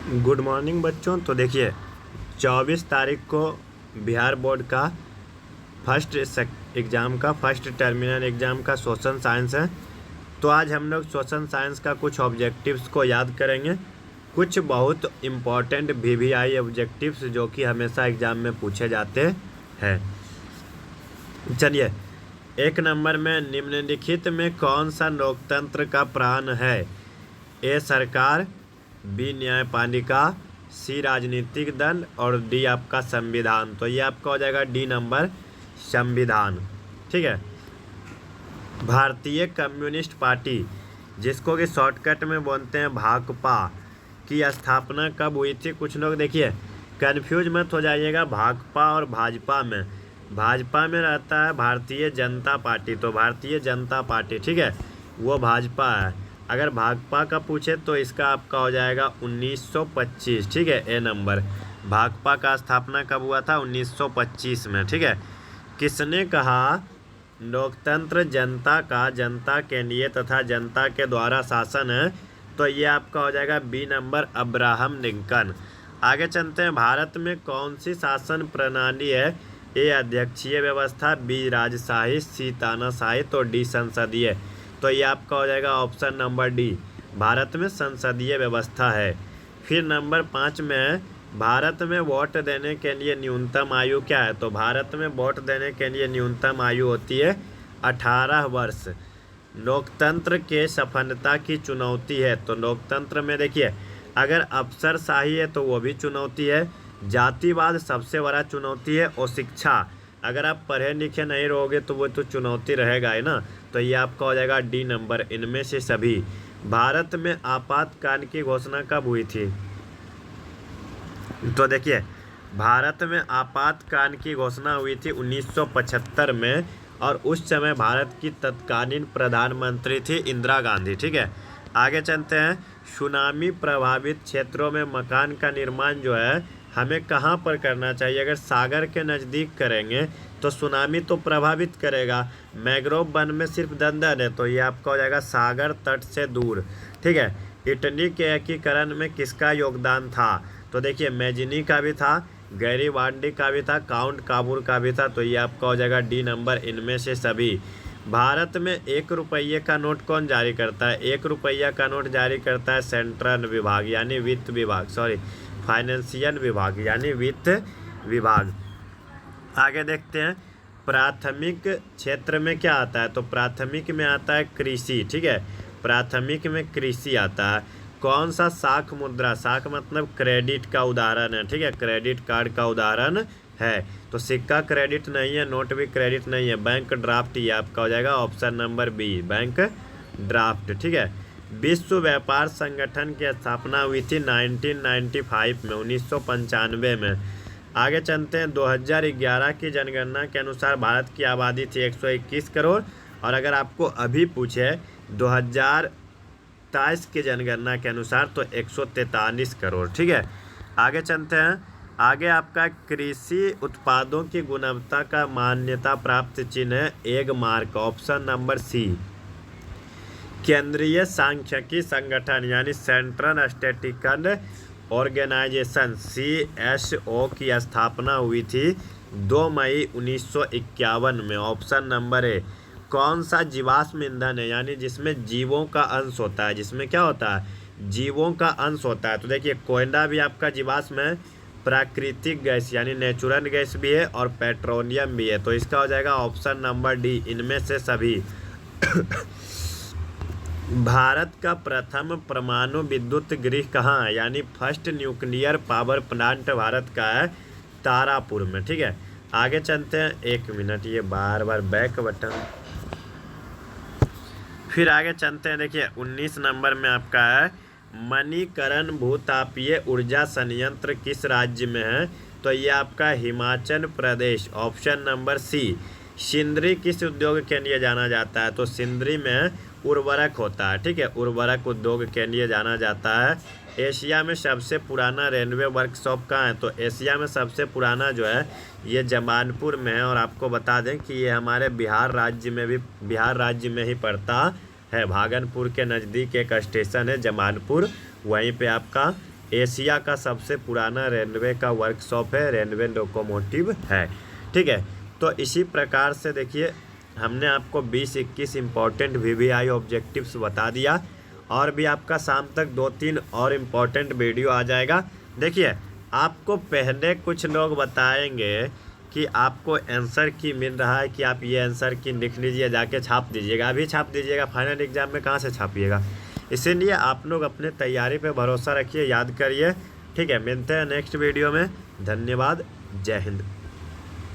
Good morning बच्चों। तो देखिए 24 तारीख को बिहार बोर्ड का फर्स्ट टर्मिनल एग्ज़ाम का सोशल साइंस है। तो आज हम लोग सोशल साइंस का कुछ ऑब्जेक्टिव्स को याद करेंगे, कुछ बहुत इम्पॉर्टेंट VVI ऑब्जेक्टिव्स जो कि हमेशा एग्ज़ाम में पूछे जाते हैं। चलिए, 1 नंबर में निम्नलिखित में कौन सा लोकतंत्र का प्राण है? ए सरकार, बी न्यायपालिका, सी राजनीतिक दल और डी आपका संविधान। तो ये आपका हो जाएगा डी नंबर, संविधान। ठीक है। भारतीय कम्युनिस्ट पार्टी, जिसको कि शॉर्टकट में बोलते हैं भाकपा, की स्थापना कब हुई थी? कुछ लोग देखिए कंफ्यूज मत हो जाइएगा भाकपा और भाजपा में। भाजपा में रहता है भारतीय जनता पार्टी, तो भारतीय जनता पार्टी, ठीक है, वो भाजपा है। अगर भाकपा का पूछे तो इसका आपका हो जाएगा 1925। ठीक है, ए नंबर। भाकपा का स्थापना कब हुआ था? 1925 में। ठीक है। किसने कहा लोकतंत्र जनता के लिए तथा जनता के द्वारा शासन है? तो ये आपका हो जाएगा बी नंबर, अब्राहम लिंकन। आगे चलते हैं। भारत में कौन सी शासन प्रणाली है? ए अध्यक्षीय व्यवस्था, बी राजशाही, सी तानाशाही, तो डी संसदीय। तो ये आपका हो जाएगा ऑप्शन नंबर डी, भारत में संसदीय व्यवस्था है। फिर नंबर 5 में भारत में वोट देने के लिए न्यूनतम आयु क्या है? तो भारत में वोट देने के लिए न्यूनतम आयु होती है 18 वर्ष। लोकतंत्र के सफलता की चुनौती है? तो लोकतंत्र में देखिए अगर अफसरशाही है तो वो भी चुनौती है, जातिवाद सबसे बड़ा चुनौती है, और शिक्षा, अगर आप पढ़े लिखे नहीं रहोगे तो वो तो चुनौती रहेगा ही ना। तो ये आपका हो जाएगा डी नंबर, इनमें से सभी। भारत में आपातकाल की घोषणा कब हुई थी? तो देखिए भारत में आपातकाल की घोषणा हुई थी 1975 में, और उस समय भारत की तत्कालीन प्रधानमंत्री थी इंदिरा गांधी। ठीक है। आगे चलते हैं। सुनामी प्रभावित क्षेत्रों में मकान का निर्माण जो है हमें कहाँ पर करना चाहिए? अगर सागर के नज़दीक करेंगे तो सुनामी तो प्रभावित करेगा। मैंग्रोव वन में सिर्फ दलदल है, तो ये आपका हो जाएगा सागर तट से दूर। ठीक है। इटली के एकीकरण में किसका योगदान था? तो देखिए मैजिनी का भी था, गैरीवाल्डी का भी था, काउंट काबूर का भी था। तो ये आपका हो जाएगा डी नंबर, इनमें से सभी। भारत में 1 रुपये का नोट कौन जारी करता है? 1 रुपया का नोट जारी करता है सेंट्रल विभाग, यानी वित्त विभाग, फाइनेंशियल विभाग, यानी वित्त विभाग। आगे देखते हैं। प्राथमिक क्षेत्र में क्या आता है? तो प्राथमिक में आता है कृषि। ठीक है, प्राथमिक में कृषि आता है। कौन सा शाख मुद्रा, शाख मतलब क्रेडिट का उदाहरण है? ठीक है, क्रेडिट कार्ड का उदाहरण है। तो सिक्का क्रेडिट नहीं है, नोट भी क्रेडिट नहीं है, बैंक ड्राफ्ट, ये आपका हो जाएगा option number B, bank draft. ठीक है। विश्व व्यापार संगठन की स्थापना हुई थी 1995 में, 1995 में। आगे चलते हैं। 2011 की जनगणना के अनुसार भारत की आबादी थी 121 करोड़, और अगर आपको अभी पूछे 2023 की जनगणना के अनुसार तो 143 करोड़। ठीक है। आगे चलते हैं। आगे आपका कृषि उत्पादों की गुणवत्ता का मान्यता प्राप्त चिन्ह है Agmark, option number C. केंद्रीय सांख्यिकी संगठन यानी सेंट्रल स्टैटिस्टिकल ऑर्गेनाइजेशन CSO की स्थापना हुई थी 2 मई 1951 में, ऑप्शन नंबर ए। कौन सा जीवाश्म ईंधन है? यानी जिसमें जीवों का अंश होता है, जिसमें क्या होता है? जीवों का अंश होता है। तो देखिए कोयला भी आपका जीवाश्म है, प्राकृतिक गैस यानी नेचुरल गैस भी है, और पेट्रोलियम भी है। तो इसका हो जाएगा ऑप्शन नंबर डी, इनमें से सभी। भारत का प्रथम परमाणु विद्युत गृह कहाँ है? यानी first nuclear power plant Bharat का है तारापुर में। ठीक है। आगे चलते हैं। 1 मिनट, ये बार बार बैक बटन। फिर आगे चलते हैं। देखिए 19 नंबर में आपका है मणिकरण भूतापीय ऊर्जा संयंत्र किस राज्य में है? तो ये आपका हिमाचल प्रदेश, ऑप्शन नंबर सी। सिंदरी किस उद्योग के लिए जाना जाता है? तो सिंदरी में उर्वरक होता है। ठीक है, उर्वरक उद्योग के लिए जाना जाता है। एशिया में सबसे पुराना रेलवे वर्कशॉप कहाँ है? तो एशिया में सबसे पुराना जो है ये जमालपुर में है, और आपको बता दें कि ये हमारे बिहार राज्य में ही पड़ता है। भागलपुर के नज़दीक एक स्टेशन है जमालपुर, वहीं पे आपका एशिया का सबसे पुराना रेलवे का वर्कशॉप है, रेलवे लोकोमोटिव है। ठीक है, तो इसी प्रकार से देखिए हमने आपको 20-21 इम्पॉर्टेंट VVI ऑब्जेक्टिव्स बता दिया, और भी आपका शाम तक 2-3 और इम्पॉर्टेंट वीडियो आ जाएगा। देखिए आपको पहले कुछ लोग बताएंगे कि आपको आंसर की मिल रहा है कि आप ये आंसर की लिख लीजिए, जाके छाप दीजिएगा, अभी छाप दीजिएगा, फाइनल एग्जाम में कहाँ से छापिएगा। इसीलिए आप लोग अपने तैयारी पे भरोसा रखिए, याद करिए। ठीक है, मिलते हैं नेक्स्ट वीडियो में। धन्यवाद, जय हिंद।